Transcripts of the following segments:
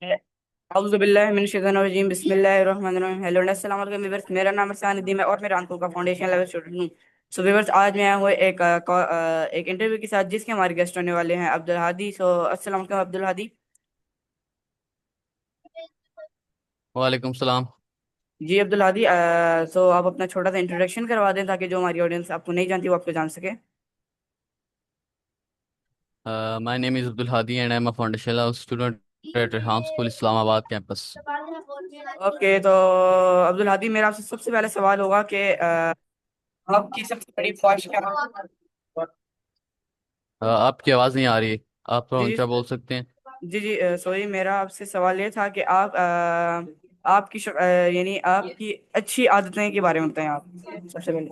औज़ुबिल्लाहिमिनश्शैतानिर्रजीम बिस्मिल्लाहिर्रहमानिर्रहीम। हेलो अस्सलाम वालेकुम व्यूअर्स, मेरा नाम इरफान नदीम है और मैं रानपुर का फाउंडेशन लेवल स्टूडेंट हूँ। सो व्यूअर्स, आज मैं आया हूँ एक इंटरव्यू के साथ जिसके हमारे गेस्ट होने वाले हैं अब्दुल हादी। सो अस्सलाम वालेकुम अब्दुल हादी। वालेकुम सलाम। जी अब्दुल हादी, सो आप अपना छोटा सा इंट्रोडक्शन करवा दें ताकि जो हमारी ऑडियंस आपको नहीं जानती वो आपको जान सके। My name is Abdul Hadi and I am a foundational student at Rehan school Islamabad campus. Okay, तो अब्दुल हादी, मेरा आपसे सबसे पहला सवाल होगा कि आपकी सबसे बड़ी ख्वाहिश क्या है? आपकी आवाज़ नहीं आ रही। आप थोड़ा जी ऊंचा जी। बोल सकते हैं? जी जी, सॉरी, मेरा आपसे सवाल ये था कि आप यानी आपकी अच्छी आदतें के बारे में बताएं आप सबसे पहले।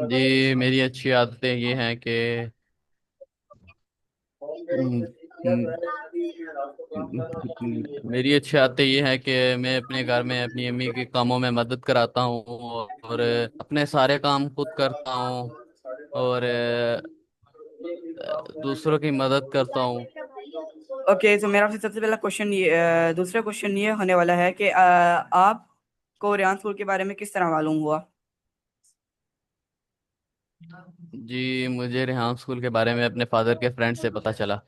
जी, मेरी अच्छी आदतें ये हैं कि हम्म, हम्म, मेरी अच्छी आदतें ये हैं कि मैं अपने घर में अपनी अम्मी के कामों में मदद कराता हूँ और अपने सारे काम खुद करता हूँ और दूसरों की मदद करता हूँ। ओके, तो मेरा आपसे सबसे पहला क्वेश्चन ये दूसरा क्वेश्चन ये होने वाला है कि आपको रेहान स्कूल के बारे में किस तरह मालूम हुआ? जी, मुझे रेहान स्कूल के बारे में अपने फादर के फ्रेंड से पता चला।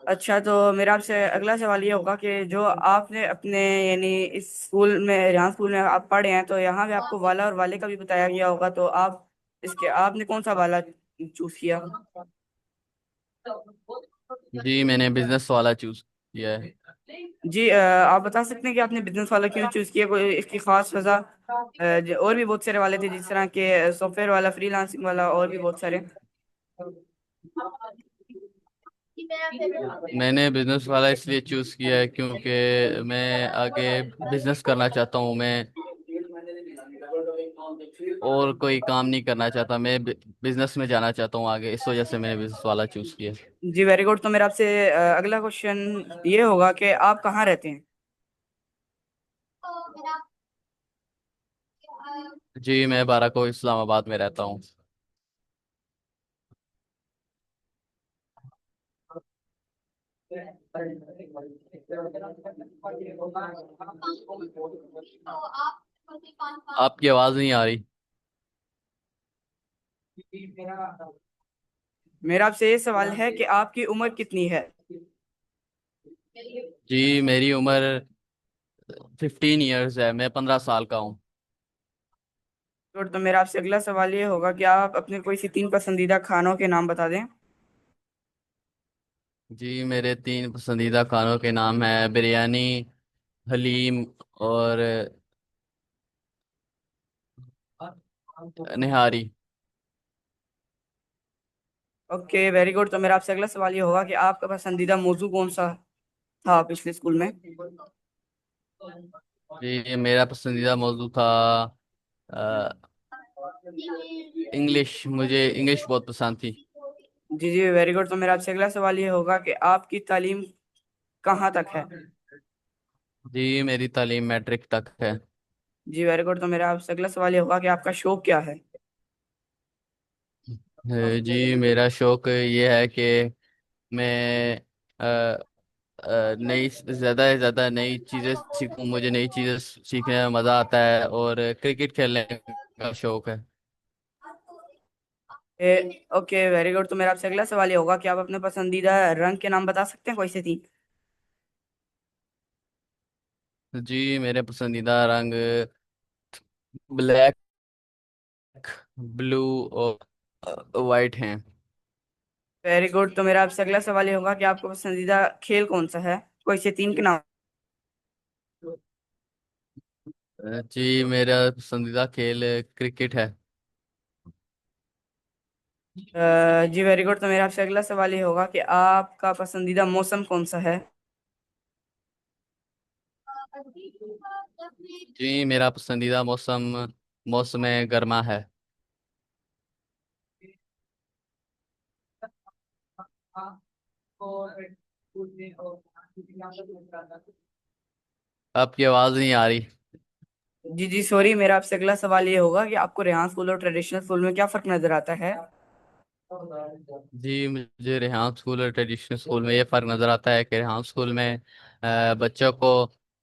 अच्छा, तो मेरा आपसे अगला सवाल ये होगा कि जो आपने अपने यानी इस स्कूल में, रेहान स्कूल में आप पढ़े हैं, तो यहाँ पे आपको वाला और वाले का भी बताया गया होगा, तो आपने कौन सा वाला चूज किया? जी, मैंने बिजनेस वाला चूज किया है। जी, आप बता सकते हैं कि आपने बिजनेस वाला क्यों चूज किया? कोई इसकी खास वजह? और भी बहुत सारे वाले थे, जिस तरह के सॉफ्टवेयर वाला, फ्रीलांसिंग वाला, और भी बहुत सारे। मैंने बिजनेस वाला इसलिए चूज किया है क्योंकि मैं आगे बिजनेस करना चाहता हूँ। मैं और कोई काम नहीं करना चाहता। मैं बिजनेस में जाना चाहता हूँ आगे, इस वजह से मैंने बिजनेस वाला चूज किया। जी वेरी गुड। तो मेरा आपसे अगला क्वेश्चन ये होगा कि आप कहाँ रहते हैं? जी, मैं बाराको इस्लामाबाद में रहता हूँ। आपकी आवाज़ नहीं आ रही। मेरा आपसे ये सवाल है कि आपकी उम्र कितनी है? जी, मेरी उम्र 15 ईयर्स है। मैं 15 साल का हूँ। तो मेरा आपसे अगला सवाल ये होगा कि आप अपने कोई सी तीन पसंदीदा खानों के नाम बता दें। जी, मेरे 3 पसंदीदा खानों के नाम है बिरयानी, हलीम और निहारी। Okay very good. तो मेरा आपसे अगला सवाल ये होगा कि आपका पसंदीदा मौजू कौन सा था पिछले स्कूल में? जी, मेरा पसंदीदा मौजू था इंग्लिश। मुझे इंग्लिश बहुत पसंद थी। जी जी वेरी गुड। तो मेरा आपसे अगला सवाल ये होगा कि आपकी तालीम कहाँ तक है? जी, मेरी तालीम मैट्रिक तक है। जी वेरी गुड। तो मेरा आपसे अगला सवाल ये होगा कि आपका शौक क्या है? जी, मेरा शौक ये है कि मैं अ, नई ज़्यादा से ज़्यादा नई चीज़ें सीखूं। मुझे नई चीज़ें सीखने में मज़ा आता है और क्रिकेट खेलने का शौक है। Okay very good. तो मेरा आपसे अगला सवाल ये होगा कि आप अपने पसंदीदा रंग के नाम बता सकते हैं, कोई से तीन? जी, मेरे पसंदीदा रंग ब्लैक, ब्लू और वाइट हैं। Very good. तो मेरा आपसे अगला सवाल ये होगा कि आपका पसंदीदा खेल कौन सा है, कोई से तीन के नाम? जी, मेरा पसंदीदा खेल क्रिकेट है। जी वेरी गुड। तो मेरा आपसे अगला सवाल ये होगा कि आपका पसंदीदा मौसम कौन सा है? जी, मेरा पसंदीदा मौसम मौसम गर्मा है। आपकी आवाज़ नहीं आ रही। जी जी सॉरी, मेरा आपसे अगला सवाल ये होगा कि आपको रेहान स्कूल और ट्रेडिशनल स्कूल में क्या फर्क नजर आता है? जी, मुझे रेहान स्कूल और ट्रेडिशनल स्कूल में ये फ़र्क नज़र आता है कि रेहान स्कूल में बच्चों को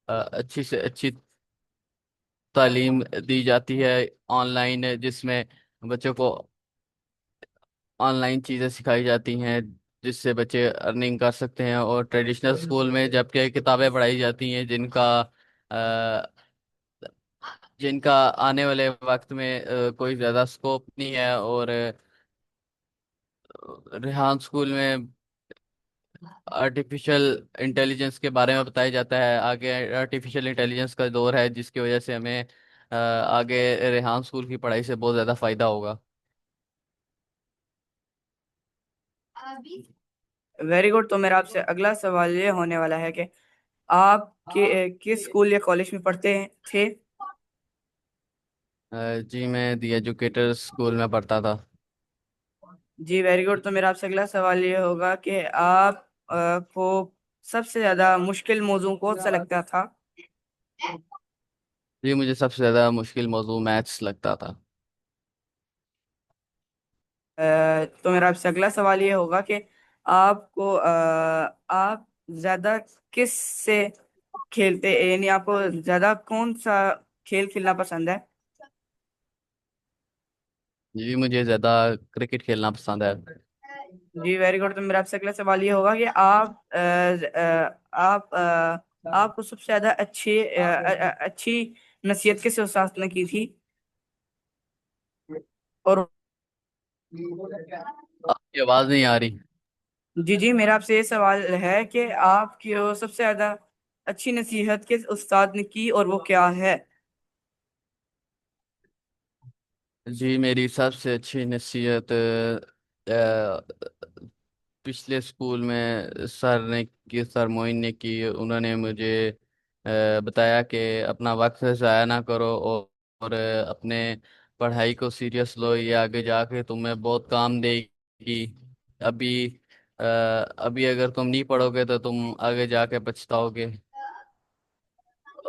अच्छी से अच्छी तालीम दी जाती है ऑनलाइन, जिसमें बच्चों को ऑनलाइन चीज़ें सिखाई जाती हैं जिससे बच्चे अर्निंग कर सकते हैं। और ट्रेडिशनल स्कूल में जबकि किताबें पढ़ाई जाती हैं जिनका आने वाले वक्त में कोई ज़्यादा स्कोप नहीं है। और रेहान स्कूल में आर्टिफिशियल इंटेलिजेंस के बारे में बताया जाता है। आगे आर्टिफिशियल इंटेलिजेंस का दौर है, जिसकी वजह से हमें आगे रेहान स्कूल की पढ़ाई से बहुत ज़्यादा फायदा होगा। Very good. तो मेरा आपसे अगला सवाल ये होने वाला है कि आप किस स्कूल या कॉलेज में पढ़ते थे? जी, मैं दी एजुकेटर स्कूल में पढ़ता था। जी वेरी गुड। तो मेरा आपसे अगला सवाल ये होगा कि आप को सबसे ज्यादा मुश्किल मौजू कौन सा लगता था? जी, मुझे सबसे ज़्यादा मुश्किल मौजू मैथ्स लगता था। तो मेरा आपसे अगला सवाल ये होगा कि आप ज्यादा किस से खेलते, यानी आपको ज्यादा कौन सा खेल खेलना पसंद है? जी, मुझे ज़्यादा क्रिकेट खेलना पसंद है। जी वेरी गुड। तो मेरा आपसे अगला सवाल ये होगा कि आपको सबसे ज्यादा अच्छी नसीहत किस उस्ताद ने की थी? और आपकी आवाज़ नहीं आ रही। जी जी, मेरा आपसे ये सवाल है कि आपकी वो सबसे ज्यादा अच्छी नसीहत किस उस्ताद ने की और वो क्या है? जी, मेरी सबसे अच्छी नसीहत पिछले स्कूल में सर मोइन ने की। उन्होंने मुझे बताया कि अपना वक्त ज़ाया ना करो, और अपने पढ़ाई को सीरियस लो, ये आगे जाके तुम्हें बहुत काम देगी। अभी अभी अगर तुम नहीं पढ़ोगे तो तुम आगे जाके पछताओगे।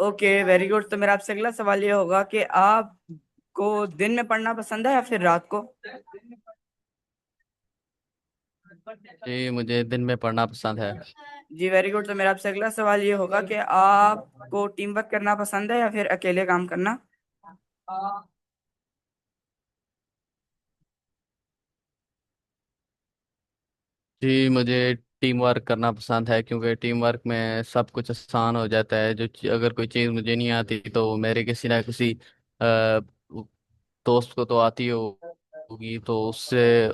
Okay very good. तो मेरा आपसे अगला सवाल ये होगा कि आपको दिन में पढ़ना पसंद है या फिर रात को? जी, मुझे दिन में पढ़ना पसंद है। जी वेरी गुड। तो मेरा आपसे अगला सवाल ये होगा कि आपको टीम वर्क करना पसंद है या फिर अकेले काम करना? जी, मुझे टीम वर्क करना पसंद है, क्योंकि टीम वर्क में सब कुछ आसान हो जाता है। अगर कोई चीज़ मुझे नहीं आती तो मेरे किसी ना किसी दोस्त को तो आती होगी, तो उससे।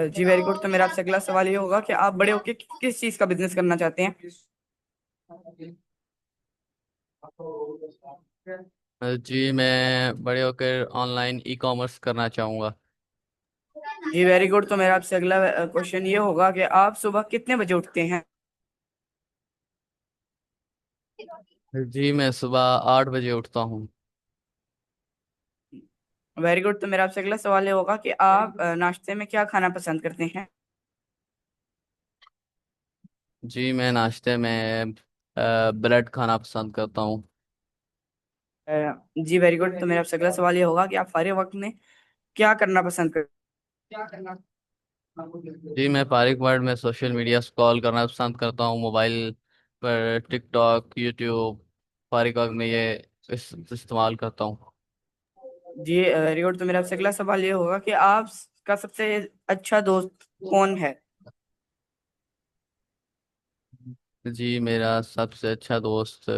जी वेरी गुड। तो मेरा आपसे अगला सवाल ये होगा कि आप बड़े होके किस चीज का बिजनेस करना चाहते हैं? जी, मैं बड़े होकर ऑनलाइन ई कॉमर्स करना चाहूँगा। जी वेरी गुड। तो मेरा आपसे अगला क्वेश्चन ये होगा कि आप सुबह कितने बजे उठते हैं? जी, मैं सुबह 8 बजे उठता हूँ। Very good. तो मेरा आपसे अगला सवाल ये होगा कि आप नाश्ते में क्या खाना पसंद करते हैं? जी, मैं नाश्ते में ब्रेड खाना पसंद करता हूँ। अ, जी वेरी गुड। तो मेरा आपसे अगला सवाल ये होगा कि आप फारिग वक्त में क्या करना पसंद करते जी, मैं फारिग वक्त में सोशल मीडिया स्क्रॉल करना पसंद करता हूँ, मोबाइल पर टिकटॉक, यूट्यूब। फारिग वक्त में ये इस्तेमाल करता हूँ। हैं? जी वेरी गुड। तो मेरा आपसे अगला सवाल ये होगा कि आपका सबसे अच्छा दोस्त कौन है? जी, मेरा सबसे अच्छा दोस्त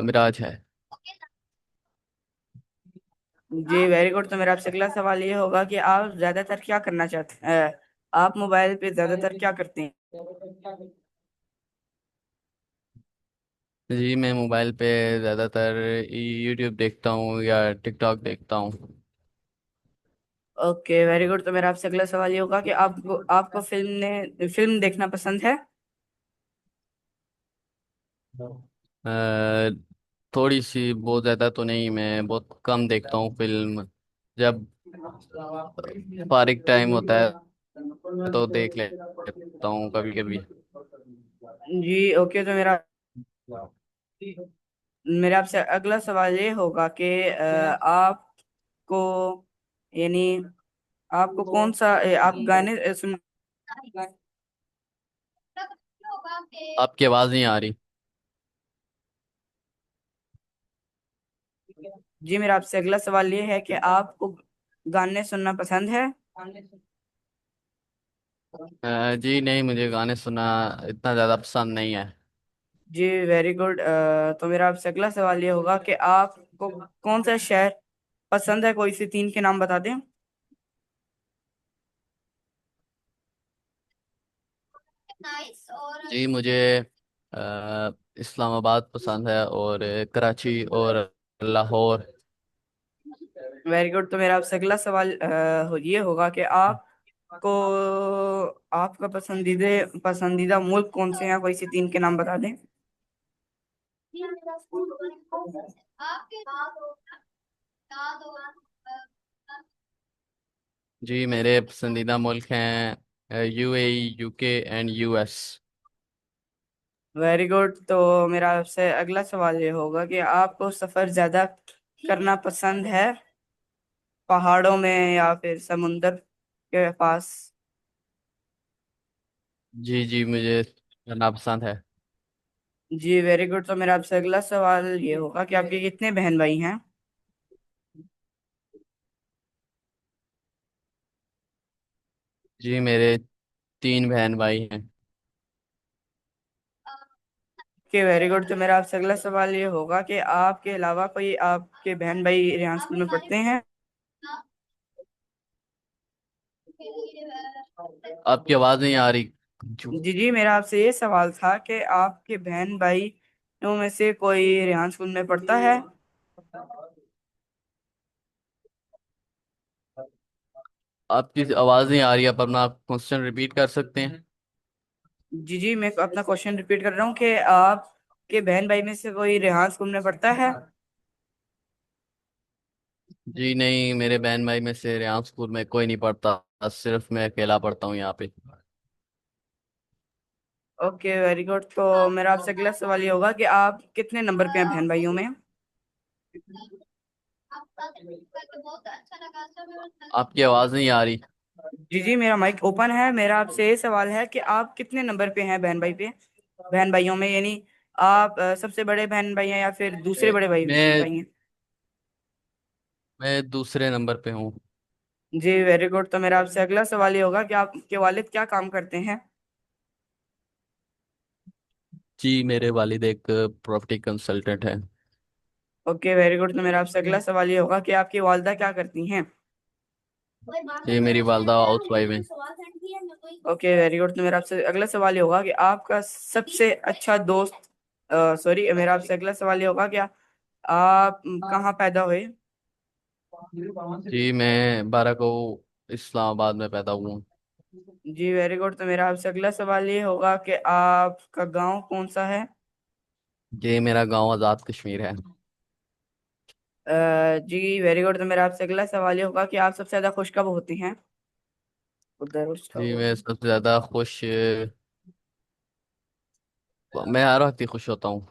मिराज है। जी वेरी गुड। तो मेरा आपसे अगला सवाल ये होगा कि आप ज्यादातर क्या करना चाहते हैं, आप मोबाइल पे ज्यादातर क्या करते हैं? जी, मैं मोबाइल पे ज़्यादातर यूट्यूब देखता हूँ या टिकटॉक देखता हूँ। Okay very good. तो मेरा आपसे अगला सवाल ये होगा कि आपको आपको फिल्म देखना पसंद है? अ, थोड़ी सी, बहुत ज़्यादा तो नहीं, मैं बहुत कम देखता हूँ फिल्म। जब फारिग टाइम होता है तो देख लेता हूँ कभी कभी। जी ओके। तो मेरा मेरा आपसे अगला सवाल ये होगा कि आपको यानी आपको कौन सा आप गाने सुन। आपकी आवाज़ नहीं आ रही। जी मेरा आपसे अगला सवाल ये है कि आपको गाने सुनना पसंद है। जी नहीं, मुझे गाने सुनना इतना ज़्यादा पसंद नहीं है। जी वेरी गुड। तो मेरा आपसे अगला सवाल ये होगा कि आपको कौन सा शहर पसंद है, कोई से तीन के नाम बता दें। जी मुझे इस्लामाबाद पसंद है, और कराची और लाहौर। Very good. तो मेरा आपसे अगला सवाल ये होगा कि आपको आपका पसंदीदा पसंदीदा मुल्क कौन से हैं, कोई से तीन के नाम बता दें। जी मेरे पसंदीदा मुल्क हैं UAE, UK and US. Very good. तो मेरा आपसे अगला सवाल ये होगा कि आपको सफर ज्यादा करना पसंद है पहाड़ों में या फिर समुंदर के पास। जी जी, मुझे करना पसंद है। जी वेरी गुड। तो मेरा आपसे अगला सवाल ये होगा कि आपके कितने बहन भाई हैं। जी मेरे 3 बहन भाई हैं। कि वेरी गुड। तो मेरा आपसे अगला सवाल ये होगा कि आपके अलावा कोई आपके बहन भाई रेहान स्कूल में पढ़ते हैं। आपकी आवाज़ नहीं आ रही। जी जी मेरा आपसे ये सवाल था कि आपके बहन भाइयों में से कोई रेहान स्कूल में पढ़ता है। आपकी आवाज़ नहीं आ रही, आप अपना क्वेश्चन रिपीट कर सकते हैं। जी जी मैं अपना क्वेश्चन रिपीट कर रहा हूँ कि आपके बहन भाई में से कोई रेहान स्कूल में पढ़ता है। जी नहीं, मेरे बहन भाई में से रेयान स्कूल में कोई नहीं पढ़ता, सिर्फ मैं अकेला पढ़ता हूँ यहाँ पे। Okay very good. तो मेरा आपसे अगला सवाल ये होगा कि आप कितने नंबर पे हैं बहन भाइयों में। आपकी आवाज़ नहीं आ रही। जी जी मेरा माइक ओपन है। मेरा आपसे ये सवाल है कि आप कितने नंबर पे हैं बहन भाई पे, बहन भाइयों में यानी आप सबसे बड़े बहन भाई हैं या फिर दूसरे बड़े भाई मैं भाई हैं। मैं दूसरे नंबर पे हूँ। जी वेरी गुड। तो मेरा आपसे अगला सवाल ये होगा कि आपके वालिद क्या काम करते हैं। जी मेरे वालिद एक प्रॉपर्टी कंसल्टेंट है। Okay very good. तो मेरा आपसे अगला सवाल ये होगा कि आपकी वालदा क्या करती हैं। जी मेरी वालदा हाउस वाइफ है। Okay very good. तो मेरा आपसे अगला सवाल ये होगा कि आपका सबसे अच्छा दोस्त सॉरी मेरा आपसे अगला सवाल ये होगा कि आप कहाँ पैदा हुए। जी मैं 12 को इस्लामाबाद में पैदा हुआ हूँ। जी वेरी गुड। तो मेरा आपसे अगला सवाल ये होगा कि आपका गांव कौन सा है। जी मेरा गांव आज़ाद कश्मीर है। जी वेरी गुड। तो मेरा आपसे अगला सवाल ये होगा कि आप सबसे ज्यादा खुश कब होती हैं उधर उसका जी वो। मैं सबसे ज़्यादा खुश, मैं हर वक्त ही खुश होता हूँ।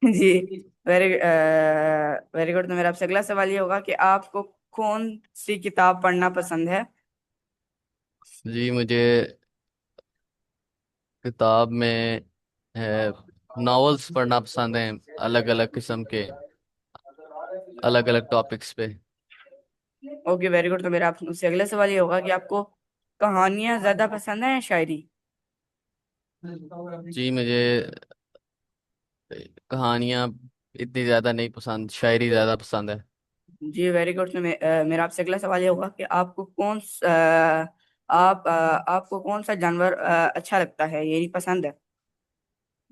जी वेरी वेरी गुड। तो मेरा आपसे अगला सवाल ये होगा कि आपको कौन सी किताब पढ़ना पसंद है। जी मुझे किताब में है नॉवेल्स पढ़ना पसंद है, अलग अलग किस्म के, अलग अलग टॉपिक्स पे। Okay very good. तो मेरा आपसे अगला सवाल ये होगा कि आपको कहानियां ज्यादा पसंद है या शायरी। जी मुझे कहानियाँ इतनी ज़्यादा नहीं पसंद, शायरी ज़्यादा पसंद है। जी वेरी गुड। तो मेरा आपसे अगला सवाल ये होगा कि आपको आपको कौन सा जानवर अच्छा लगता है, यही पसंद है।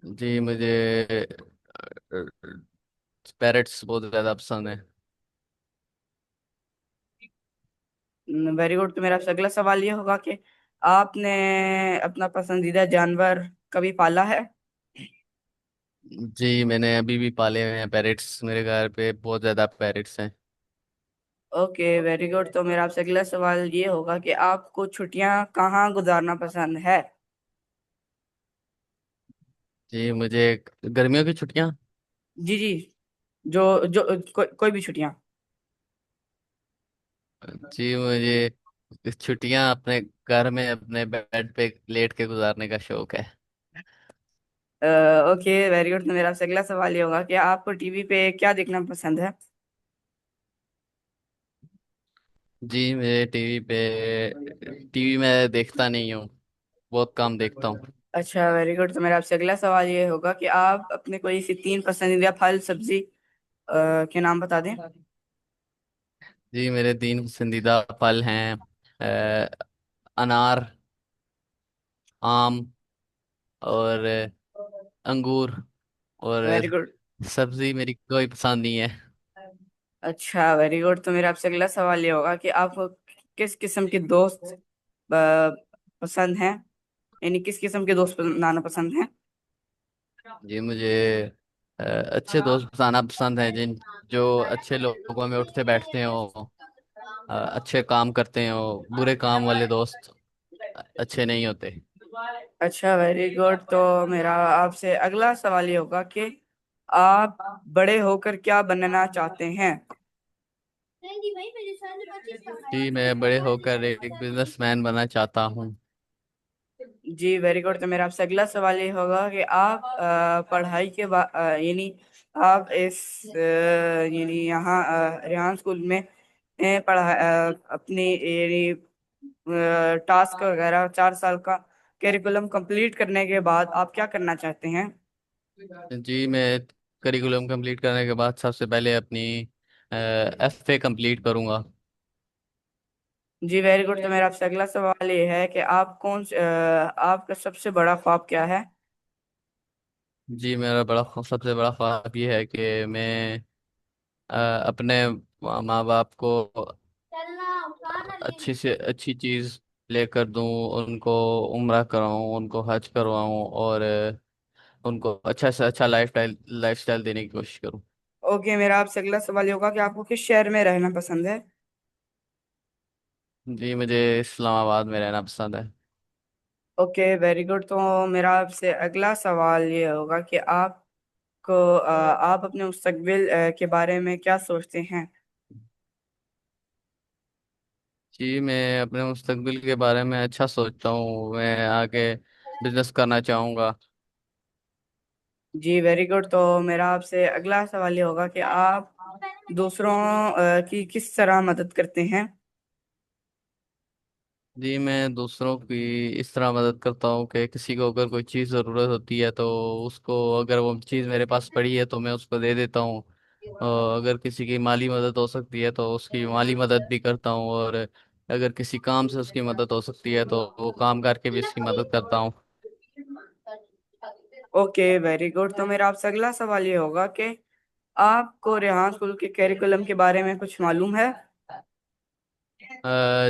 जी मुझे पैरट्स बहुत ज़्यादा पसंद है। Very good. तो मेरा आपसे अगला सवाल ये होगा कि आपने अपना पसंदीदा जानवर कभी पाला है। जी मैंने अभी भी पाले हुए हैं पैरट्स, मेरे घर पे बहुत ज़्यादा पैरट्स हैं। Okay very good. तो मेरा आपसे अगला सवाल ये होगा कि आपको छुट्टियां कहाँ गुजारना पसंद है। जी मुझे गर्मियों की छुट्टियाँ। जी जी, जो जो कोई भी छुट्टियां। जी मुझे छुट्टियां अपने घर में अपने बेड पे लेट के गुजारने का शौक है। Okay very good. तो मेरा आपसे अगला सवाल ये होगा कि आपको टीवी पे क्या देखना पसंद है? जी मुझे टीवी में देखता नहीं हूँ, बहुत कम देखता हूँ। अच्छा वेरी गुड। तो मेरा आपसे अगला सवाल ये होगा कि आप अपने कोई सी तीन पसंदीदा फल सब्जी के नाम बता दें। जी मेरे तीन पसंदीदा फल हैं, अनार, आम और अंगूर। और वेरी गुड। सब्जी मेरी कोई पसंद नहीं है। अच्छा वेरी गुड। तो मेरा आपसे अगला सवाल ये होगा कि आपको किस किस्म के दोस्त पसंद हैं, यानी किस किस्म के दोस्त बनाना पसंद है? जी मुझे अच्छे दोस्त बनाना पसंद है, जिन जो अच्छे लोगों में उठते बैठते हो, अच्छे काम करते हो। बुरे काम वाले दोस्त अच्छे नहीं होते। अच्छा वेरी गुड। तो मेरा आपसे अगला सवाल ये होगा कि आप बड़े होकर क्या बनना चाहते हैं? जी मैं बड़े होकर एक बिजनेसमैन बनना चाहता हूँ। जी वेरी गुड। तो मेरा आपसे अगला सवाल ये होगा कि आप पढ़ाई के बाद यानी आप इस यानी यहाँ रेहान स्कूल में पढ़ा अपनी यानी टास्क वगैरह 4 साल का करिकुलम कंप्लीट करने के बाद आप क्या करना चाहते हैं? जी मैं करिकुलम कंप्लीट करने के बाद सबसे पहले अपनी एफए कंप्लीट करूँगा। जी वेरी गुड। तो मेरा आपसे अगला सवाल ये है कि आपका सबसे बड़ा ख्वाब क्या है? जी मेरा सबसे बड़ा ख्वाब ये है कि मैं अपने माँ बाप को अच्छी से अच्छी चीज़ लेकर दूं, उनको उम्रा कराऊं, उनको हज करवाऊं और उनको अच्छा से अच्छा लाइफस्टाइल देने की कोशिश करूं। ओके, मेरा आपसे अगला सवाल ये होगा कि आपको किस शहर में रहना पसंद है? जी मुझे इस्लामाबाद में रहना पसंद है। Okay very good. तो मेरा आपसे अगला सवाल ये होगा कि आप अपने मुस्तकबिल के बारे में क्या सोचते हैं? जी मैं अपने मुस्तकबिल के बारे में अच्छा सोचता हूँ, मैं आगे बिजनेस करना चाहूँगा। जी वेरी गुड। तो मेरा आपसे अगला सवाल ये होगा कि आप दूसरों की किस तरह मदद करते हैं? जी मैं दूसरों की इस तरह मदद करता हूँ कि किसी को अगर कोई चीज़ ज़रूरत होती है तो उसको, अगर वो चीज़ मेरे पास पड़ी है तो मैं उसको दे देता हूँ। और अगर किसी की माली मदद हो सकती है तो उसकी माली मदद भी करता हूँ, और अगर किसी काम से उसकी मदद हो सकती है तो वो काम करके भी उसकी मदद करता हूँ। Okay very good. तो मेरा आपसे अगला सवाल ये होगा कि आपको रेहान स्कूल के करिकुलम के बारे में कुछ मालूम है?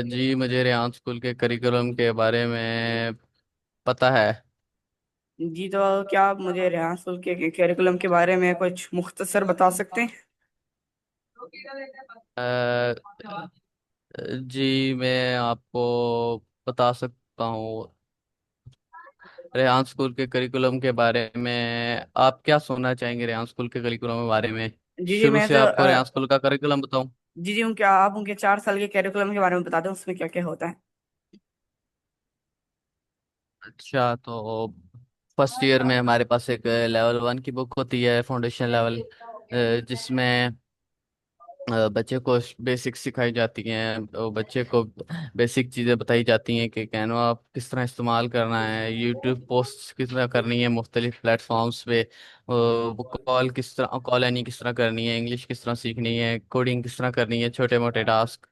जी मुझे रेहान स्कूल के करिकुलम के बारे में पता है। जी, तो क्या आप मुझे रेहान स्कूल के करिकुलम के बारे में कुछ मुख्तसर बता सकते हैं? अ, जी मैं आपको बता सकता हूँ रेहान स्कूल के करिकुलम के बारे में। आप क्या सुनना चाहेंगे रेहान स्कूल के करिकुलम के बारे में? जी जी, शुरू से आपको रेहान स्कूल का करिकुलम बताऊं? जी जी, क्या आप उनके 4 साल के करिकुलम के बारे में बता दें, उसमें क्या क्या होता है? अच्छा, तो फर्स्ट ईयर में हमारे पास एक लेवल 1 की बुक होती है, फाउंडेशन लेवल, जिसमें बच्चे को बेसिक सिखाई जाती हैं, तो बच्चे को बेसिक चीज़ें बताई जाती हैं कि कैनवा किस तरह इस्तेमाल करना है, यूट्यूब पोस्ट किस तरह करनी है मुख्तलिफ प्लेटफॉर्म्स पे, कॉल यानी किस तरह करनी है, इंग्लिश किस तरह सीखनी है, कोडिंग किस तरह करनी है, छोटे मोटे टास्क,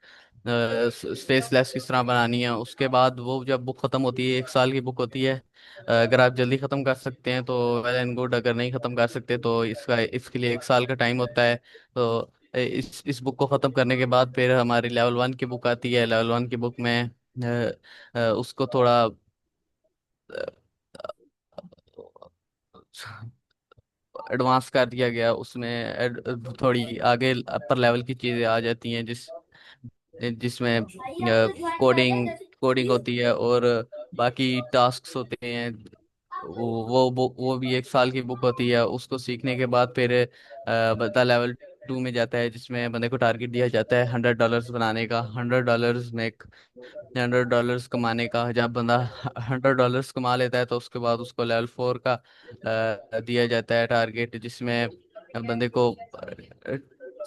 स्पेस लेस किस तरह बनानी है। उसके बाद वो जब बुक ख़त्म होती है, 1 साल की बुक होती है, अगर आप जल्दी ख़त्म कर सकते हैं तो वेल एंड गुड, अगर नहीं ख़त्म कर सकते तो इसके लिए 1 साल का टाइम होता है। तो इस बुक को ख़त्म करने के बाद फिर हमारी लेवल 1 की बुक आती है। लेवल 1 की बुक में उसको थोड़ा एडवांस कर दिया गया, उसमें थोड़ी आगे अपर लेवल की चीज़ें आ जाती हैं, जिसमें कोडिंग कोडिंग होती है और बाकी टास्क्स होते हैं। वो भी 1 साल की बुक होती है। उसको सीखने के बाद फिर बंदा लेवल 2 में जाता है, जिसमें बंदे को टारगेट दिया जाता है $100 बनाने का, $100 कमाने का। जब बंदा $100 कमा लेता है तो उसके बाद उसको लेवल 4 का दिया जाता है टारगेट, जिसमें बंदे को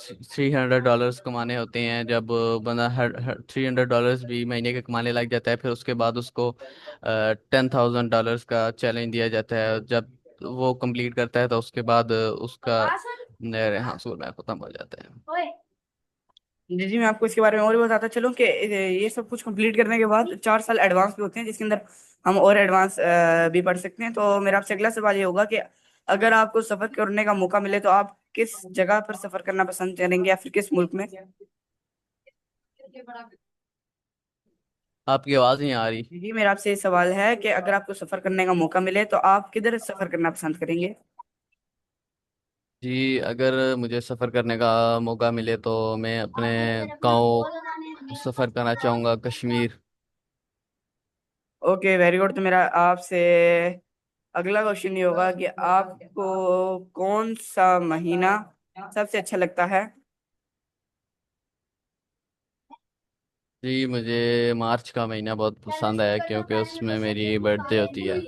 $300 कमाने होते हैं। जब बंदा $300 भी महीने के कमाने लग जाता है, फिर उसके बाद उसको $10,000 का चैलेंज दिया जाता है। जब वो कंप्लीट करता है तो उसके बाद उसका हासिल में खत्म हो जाता है। जी जी, मैं आपको इसके बारे में और भी बताता चलूँ कि ये सब कुछ कंप्लीट करने के बाद 4 साल एडवांस भी होते हैं, जिसके अंदर हम और एडवांस भी पढ़ सकते हैं। तो मेरा आपसे अगला सवाल ये होगा कि अगर आपको सफर करने का मौका मिले तो आप किस जगह पर सफर करना पसंद करेंगे, या फिर किस मुल्क में? आपकी आवाज़ नहीं आ रही। जी, मेरा आपसे ये सवाल है कि अगर आपको सफर करने का मौका मिले तो आप किधर सफर करना पसंद करेंगे? जी, अगर मुझे सफ़र करने का मौका मिले तो मैं अपने गांव सफ़र करना चाहूँगा, कश्मीर। Okay, very good. तो मेरा आपसे अगला क्वेश्चन ये होगा कि आपको कौन सा महीना सबसे अच्छा लगता है? जी, मुझे मार्च का महीना बहुत पसंद है, क्योंकि उसमें मेरी बर्थडे होती है।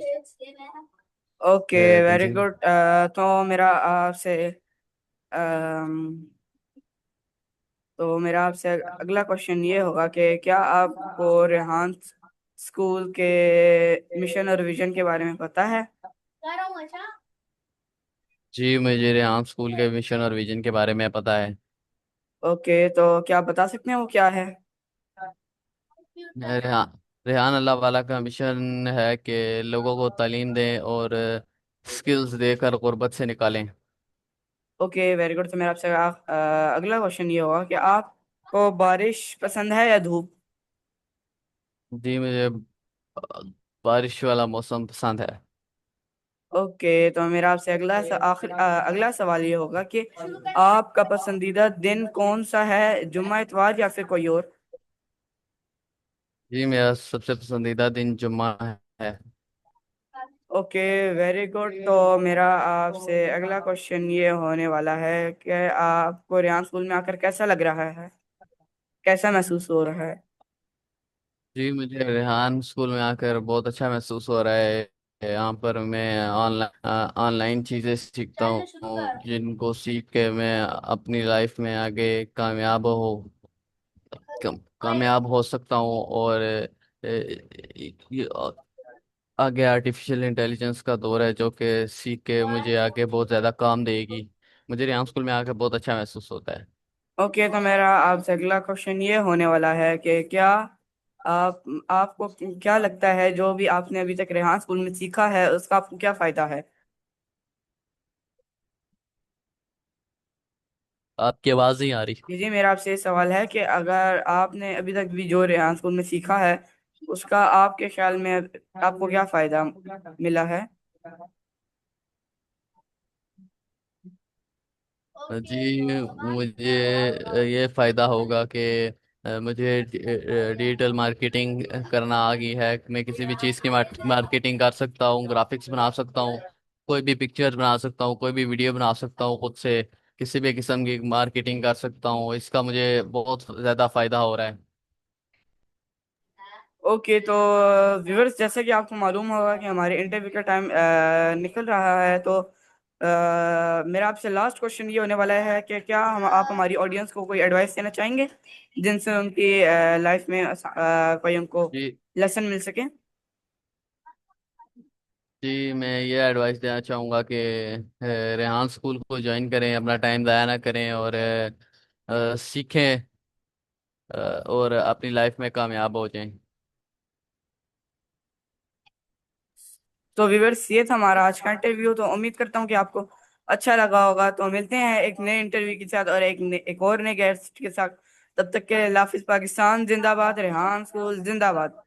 ओके, वेरी जी गुड। तो मेरा आपसे अम, तो मेरा आपसे अगला क्वेश्चन ये होगा कि क्या आपको रेहान स्कूल के मिशन और विजन के बारे में पता है? जी, मुझे रेहान स्कूल के मिशन और विजन के बारे में पता है। ओके, तो क्या आप बता सकते हैं वो क्या है? रेहान रेहान अल्लाह वाला का मिशन है कि लोगों को तालीम दें और स्किल्स देकर गुर्बत से निकालें। Okay, very good. तो मेरा आपसे अगला क्वेश्चन ये होगा कि आपको बारिश पसंद है या धूप? जी, मुझे बारिश वाला मौसम पसंद है। ओके, तो मेरा आपसे अगला सवाल ये होगा कि आपका पसंदीदा दिन कौन सा है, जुम्मा इतवार या फिर कोई और? जी, मेरा सबसे पसंदीदा दिन जुम्मा है। Okay, very good. तो मेरा आपसे अगला क्वेश्चन ये होने वाला है कि आपको रियान स्कूल में आकर कैसा लग रहा है, कैसा महसूस हो रहा है? जी, मुझे रेहान स्कूल में आकर बहुत अच्छा महसूस हो रहा है। यहाँ पर मैं ऑनलाइन चीज़ें सीखता हूँ, जिनको सीख के मैं अपनी लाइफ में आगे कामयाब हो सकता हूँ। और ये आगे आर्टिफिशियल इंटेलिजेंस का दौर है, जो कि सीख के मुझे आगे बहुत ज़्यादा काम देगी। मुझे रेहान स्कूल में आकर बहुत अच्छा महसूस होता है। ओके, तो मेरा आपसे अगला क्वेश्चन ये होने वाला है कि क्या आप आपको क्या लगता है जो भी आपने अभी तक रेहान स्कूल में सीखा है उसका आपको क्या फायदा है? आपकी आवाज़ नहीं आ रही। जी जी, मेरा आपसे ये सवाल है कि अगर आपने अभी तक भी जो रेहान स्कूल में सीखा है उसका आपके ख्याल में आपको क्या फायदा मिला है? जी, मुझे ये फायदा होगा कि मुझे डिजिटल मार्केटिंग करना आ गई है। मैं किसी भी चीज़ की मार्केटिंग कर सकता हूँ, ग्राफिक्स बना सकता हूँ, कोई भी पिक्चर बना सकता हूँ, कोई भी वीडियो बना सकता हूँ खुद से। किसी भी किस्म की मार्केटिंग कर सकता हूँ। इसका मुझे बहुत ज़्यादा फायदा हो रहा है। ओके, तो व्यूअर्स, जैसे कि आपको मालूम होगा कि हमारे इंटरव्यू का टाइम निकल रहा है, तो मेरा आपसे लास्ट क्वेश्चन ये होने वाला है कि क्या आप हमारी ऑडियंस को कोई एडवाइस देना चाहेंगे जिनसे उनकी लाइफ में कोई उनको जी लेसन मिल सके? जी, मैं ये एडवाइस देना चाहूँगा कि रेहान स्कूल को ज्वाइन करें, अपना टाइम ज़ाया ना करें, और सीखें, और अपनी लाइफ में कामयाब हो जाएं। तो व्यूअर्स, ये था हमारा आज का इंटरव्यू। तो उम्मीद करता हूँ कि आपको अच्छा लगा होगा। तो मिलते हैं एक नए इंटरव्यू के साथ और एक और नए गेस्ट के साथ। तब तक के लिए अल्लाह हाफिज। पाकिस्तान जिंदाबाद, रेहान स्कूल जिंदाबाद।